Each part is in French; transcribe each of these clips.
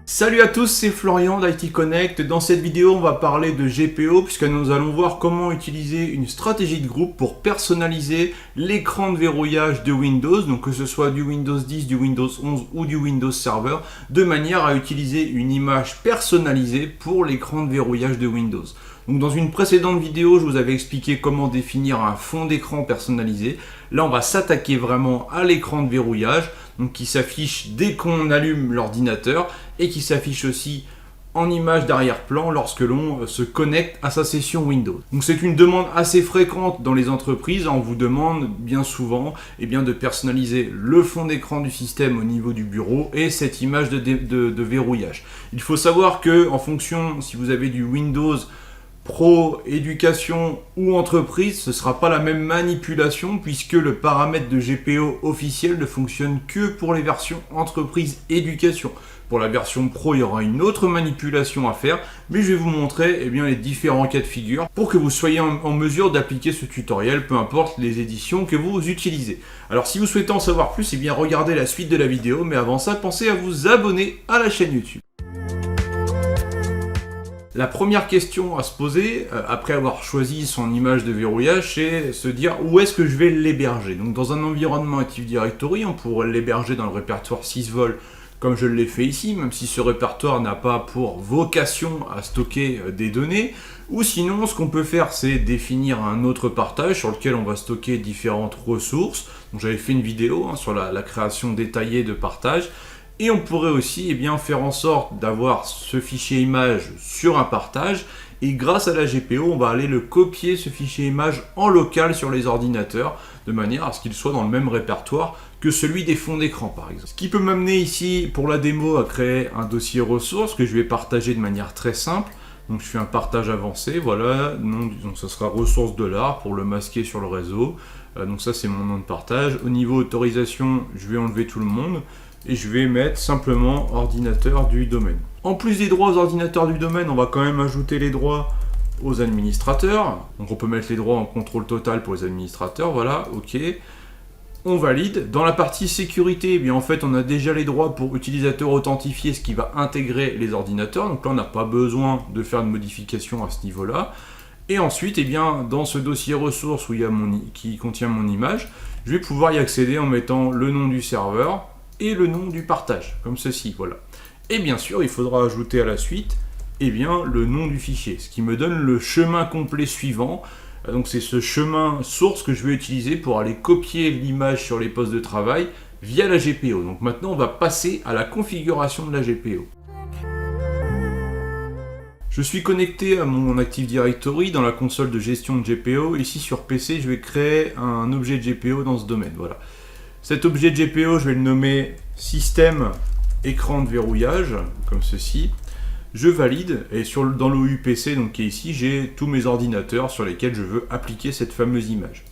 Salut à tous, c'est Florian d'IT Connect. Dans cette vidéo, on va parler de GPO puisque nous allons voir comment utiliser une stratégie de groupe pour personnaliser l'écran de verrouillage de Windows, donc que ce soit du Windows 10, du Windows 11 ou du Windows Server, de manière à utiliser une image personnalisée pour l'écran de verrouillage de Windows. Donc dans une précédente vidéo, je vous avais expliqué comment définir un fond d'écran personnalisé. Là, on va s'attaquer vraiment à l'écran de verrouillage, donc qui s'affiche dès qu'on allume l'ordinateur et qui s'affiche aussi en image d'arrière-plan lorsque l'on se connecte à sa session Windows. Donc c'est une demande assez fréquente dans les entreprises. On vous demande bien souvent de personnaliser le fond d'écran du système au niveau du bureau et cette image de verrouillage. Il faut savoir que en fonction, si vous avez du Windows Pro, éducation ou entreprise, ce ne sera pas la même manipulation puisque le paramètre de GPO officiel ne fonctionne que pour les versions entreprise éducation. Pour la version Pro, il y aura une autre manipulation à faire, mais je vais vous montrer les différents cas de figure pour que vous soyez en mesure d'appliquer ce tutoriel, peu importe les éditions que vous utilisez. Alors si vous souhaitez en savoir plus, regardez la suite de la vidéo, mais avant ça, pensez à vous abonner à la chaîne YouTube. La première question à se poser, après avoir choisi son image de verrouillage, c'est se dire où est-ce que je vais l'héberger. Donc dans un environnement Active Directory, on pourrait l'héberger dans le répertoire sysvol comme je l'ai fait ici, même si ce répertoire n'a pas pour vocation à stocker des données. Ou sinon, ce qu'on peut faire, c'est définir un autre partage sur lequel on va stocker différentes ressources. Donc j'avais fait une vidéo sur la création détaillée de partage. Et on pourrait aussi faire en sorte d'avoir ce fichier image sur un partage. Et grâce à la GPO, on va aller le copier, ce fichier image, en local sur les ordinateurs, de manière à ce qu'il soit dans le même répertoire que celui des fonds d'écran, par exemple. Ce qui peut m'amener ici, pour la démo, à créer un dossier ressources que je vais partager de manière très simple. Donc je fais un partage avancé, voilà, donc ça sera ressources $ pour le masquer sur le réseau. Donc ça, c'est mon nom de partage. Au niveau autorisation, je vais enlever tout le monde. Et je vais mettre simplement ordinateur du domaine. En plus des droits aux ordinateurs du domaine, on va quand même ajouter les droits aux administrateurs. Donc on peut mettre les droits en contrôle total pour les administrateurs, voilà, ok. On valide. Dans la partie sécurité, en fait, on a déjà les droits pour utilisateur authentifié, ce qui va intégrer les ordinateurs. Donc là, on n'a pas besoin de faire de modification à ce niveau-là. Et ensuite, dans ce dossier ressources qui contient mon image, je vais pouvoir y accéder en mettant le nom du serveur et le nom du partage, comme ceci, voilà. Et bien sûr, il faudra ajouter à la suite, le nom du fichier, ce qui me donne le chemin complet suivant. Donc c'est ce chemin source que je vais utiliser pour aller copier l'image sur les postes de travail via la GPO. Donc maintenant, on va passer à la configuration de la GPO. Je suis connecté à mon Active Directory dans la console de gestion de GPO. Ici sur PC, je vais créer un objet de GPO dans ce domaine, voilà. Cet objet de GPO, je vais le nommer système écran de verrouillage, comme ceci. Je valide, et dans l'OUPC, donc qui est ici, j'ai tous mes ordinateurs sur lesquels je veux appliquer cette fameuse image.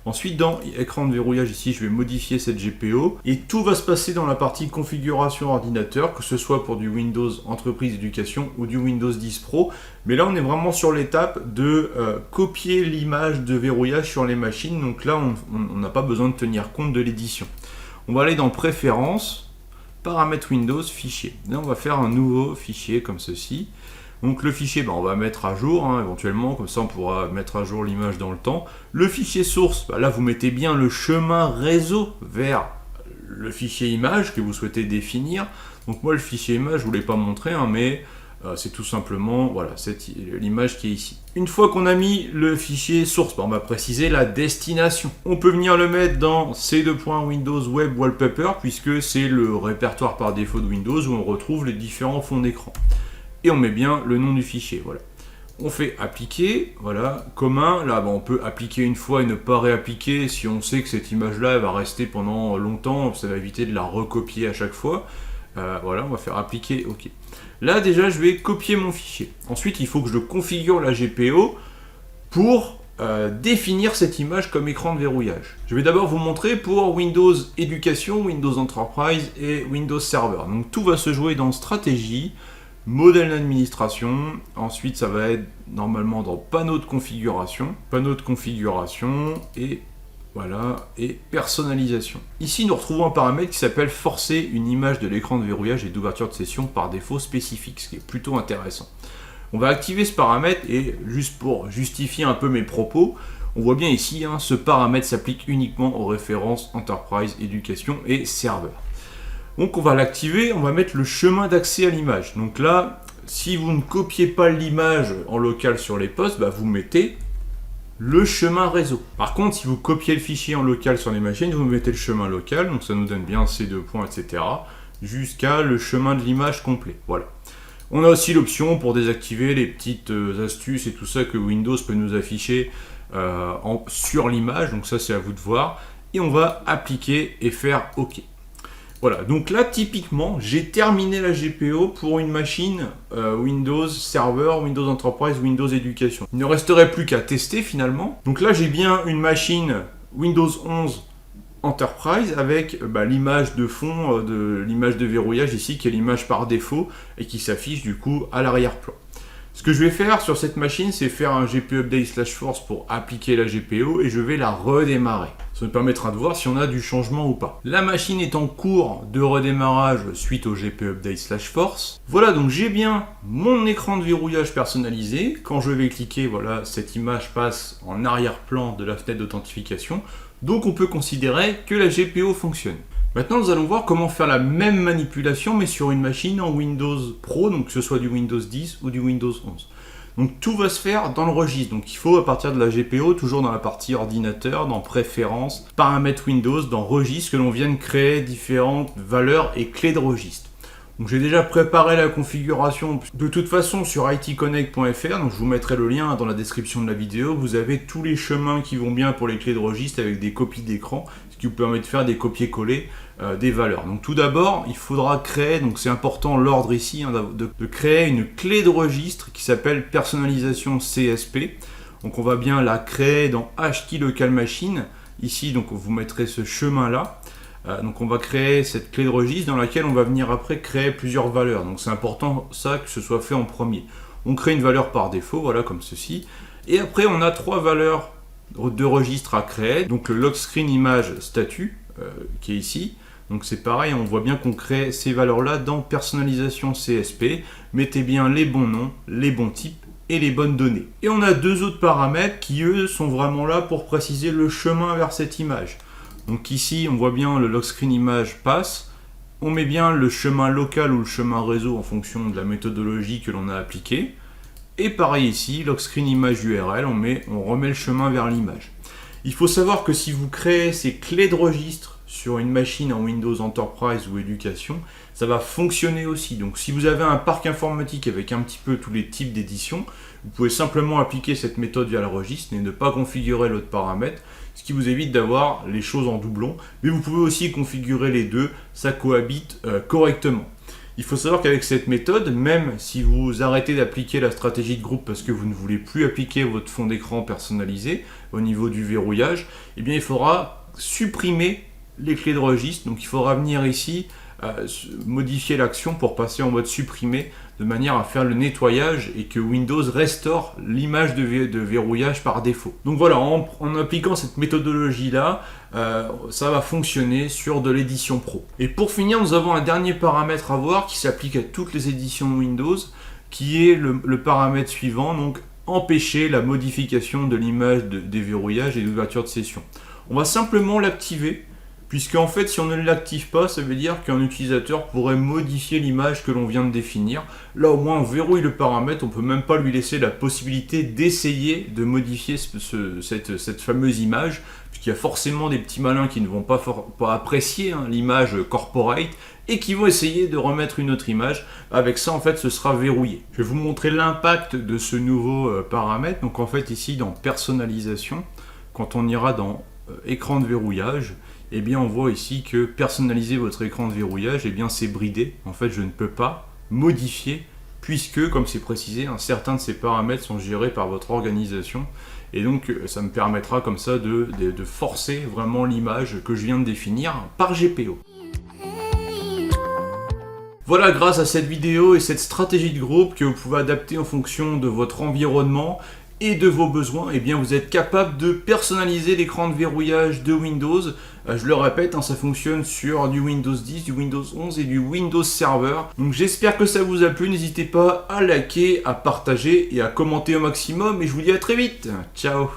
Ensuite, dans écran de verrouillage, ici, je vais modifier cette GPO, et tout va se passer dans la partie configuration ordinateur, que ce soit pour du Windows Entreprise Éducation ou du Windows 10 Pro. Mais là, on est vraiment sur l'étape de copier l'image de verrouillage sur les machines. Donc là, on n'a pas besoin de tenir compte de l'édition. On va aller dans Préférences, Paramètres Windows, Fichier. Là, on va faire un nouveau fichier comme ceci. Donc le fichier, on va mettre à jour, éventuellement, comme ça on pourra mettre à jour l'image dans le temps. Le fichier source, là vous mettez bien le chemin réseau vers le fichier image que vous souhaitez définir. Donc moi le fichier image, je ne vous l'ai pas montré, mais c'est tout simplement l'image qui est ici. Une fois qu'on a mis le fichier source, on va préciser la destination. On peut venir le mettre dans C2.Windows Web Wallpaper, puisque c'est le répertoire par défaut de Windows où on retrouve les différents fonds d'écran. Et on met bien le nom du fichier, voilà. On fait appliquer, voilà, commun, là on peut appliquer une fois et ne pas réappliquer si on sait que cette image-là elle va rester pendant longtemps, ça va éviter de la recopier à chaque fois. Voilà, on va faire appliquer, ok. Là déjà je vais copier mon fichier. Ensuite il faut que je configure la GPO pour définir cette image comme écran de verrouillage. Je vais d'abord vous montrer pour Windows Éducation, Windows Enterprise et Windows Server. Donc tout va se jouer dans Stratégie, modèle d'administration, ensuite ça va être normalement dans panneau de configuration et Voilà, et personnalisation. Ici, nous retrouvons un paramètre qui s'appelle forcer une image de l'écran de verrouillage et d'ouverture de session par défaut spécifique, ce qui est plutôt intéressant. On va activer ce paramètre et juste pour justifier un peu mes propos, on voit bien ici, ce paramètre s'applique uniquement aux références Enterprise, Éducation et Serveur. Donc on va l'activer, on va mettre le chemin d'accès à l'image. Donc là, si vous ne copiez pas l'image en local sur les postes, vous mettez le chemin réseau. Par contre, si vous copiez le fichier en local sur les machines, vous mettez le chemin local, donc ça nous donne bien ces deux points, etc. jusqu'à le chemin de l'image complet. Voilà. On a aussi l'option pour désactiver les petites astuces et tout ça que Windows peut nous afficher sur l'image, donc ça c'est à vous de voir. Et on va appliquer et faire OK. Voilà, donc là typiquement j'ai terminé la GPO pour une machine Windows Server, Windows Enterprise, Windows Education. Il ne resterait plus qu'à tester finalement. Donc là j'ai bien une machine Windows 11 Enterprise avec l'image de fond, de l'image de verrouillage ici qui est l'image par défaut et qui s'affiche du coup à l'arrière-plan. Ce que je vais faire sur cette machine, c'est faire un GPO update /force pour appliquer la GPO et je vais la redémarrer. Ça me permettra de voir si on a du changement ou pas. La machine est en cours de redémarrage suite au GPO update /force. Voilà, donc j'ai bien mon écran de verrouillage personnalisé. Quand je vais cliquer, voilà, cette image passe en arrière-plan de la fenêtre d'authentification. Donc on peut considérer que la GPO fonctionne. Maintenant, nous allons voir comment faire la même manipulation, mais sur une machine en Windows Pro, donc que ce soit du Windows 10 ou du Windows 11. Donc tout va se faire dans le registre. Donc il faut, à partir de la GPO, toujours dans la partie ordinateur, dans Préférences, Paramètres Windows, dans Registre, que l'on vienne créer différentes valeurs et clés de registre. Donc j'ai déjà préparé la configuration de toute façon sur itconnect.fr, donc je vous mettrai le lien dans la description de la vidéo. Vous avez tous les chemins qui vont bien pour les clés de registre avec des copies d'écran, ce qui vous permet de faire des copier-coller des valeurs. Donc tout d'abord, il faudra créer, donc c'est important l'ordre ici, de créer une clé de registre qui s'appelle personnalisation CSP. Donc on va bien la créer dans HKey Local Machine. Ici, donc vous mettrez ce chemin-là. Donc on va créer cette clé de registre dans laquelle on va venir après créer plusieurs valeurs. Donc c'est important ça que ce soit fait en premier. On crée une valeur par défaut, voilà comme ceci. Et après on a trois valeurs de registre à créer. Donc le lock screen image statut qui est ici. Donc c'est pareil, on voit bien qu'on crée ces valeurs-là dans personnalisation CSP. Mettez bien les bons noms, les bons types et les bonnes données. Et on a deux autres paramètres qui eux sont vraiment là pour préciser le chemin vers cette image. Donc ici, on voit bien le lock screen image passe. On met bien le chemin local ou le chemin réseau en fonction de la méthodologie que l'on a appliquée. Et pareil ici, lock screen image URL, on remet le chemin vers l'image. Il faut savoir que si vous créez ces clés de registre sur une machine en Windows Enterprise ou Éducation, ça va fonctionner aussi. Donc si vous avez un parc informatique avec un petit peu tous les types d'édition, vous pouvez simplement appliquer cette méthode via le registre et ne pas configurer l'autre paramètre, ce qui vous évite d'avoir les choses en doublon. Mais vous pouvez aussi configurer les deux, ça cohabite correctement. Il faut savoir qu'avec cette méthode, même si vous arrêtez d'appliquer la stratégie de groupe parce que vous ne voulez plus appliquer votre fond d'écran personnalisé au niveau du verrouillage, eh bien il faudra supprimer les clés de registre. Donc il faudra venir ici modifier l'action pour passer en mode supprimer de manière à faire le nettoyage et que Windows restaure l'image de verrouillage par défaut. Donc voilà, en appliquant cette méthodologie là, ça va fonctionner sur de l'édition pro. Et pour finir, nous avons un dernier paramètre à voir qui s'applique à toutes les éditions Windows, qui est le paramètre suivant, donc empêcher la modification de l'image des verrouillages et d'ouverture de session. On va simplement l'activer. Puisque en fait, si on ne l'active pas, ça veut dire qu'un utilisateur pourrait modifier l'image que l'on vient de définir. Là, au moins, on verrouille le paramètre. On ne peut même pas lui laisser la possibilité d'essayer de modifier cette fameuse image, puisqu'il y a forcément des petits malins qui ne vont pas apprécier l'image corporate et qui vont essayer de remettre une autre image. Avec ça, en fait, ce sera verrouillé. Je vais vous montrer l'impact de ce nouveau paramètre. Donc, en fait, ici, dans personnalisation, quand on ira dans écran de verrouillage, eh bien on voit ici que personnaliser votre écran de verrouillage, eh bien c'est bridé. En fait, je ne peux pas modifier puisque, comme c'est précisé, certains de ces paramètres sont gérés par votre organisation. Et donc, ça me permettra comme ça de forcer vraiment l'image que je viens de définir par GPO. Voilà, grâce à cette vidéo et cette stratégie de groupe que vous pouvez adapter en fonction de votre environnement et de vos besoins, et bien vous êtes capable de personnaliser l'écran de verrouillage de Windows. Je le répète, ça fonctionne sur du Windows 10, du Windows 11 et du Windows Server. Donc j'espère que ça vous a plu, n'hésitez pas à liker, à partager et à commenter au maximum, et je vous dis à très vite. Ciao.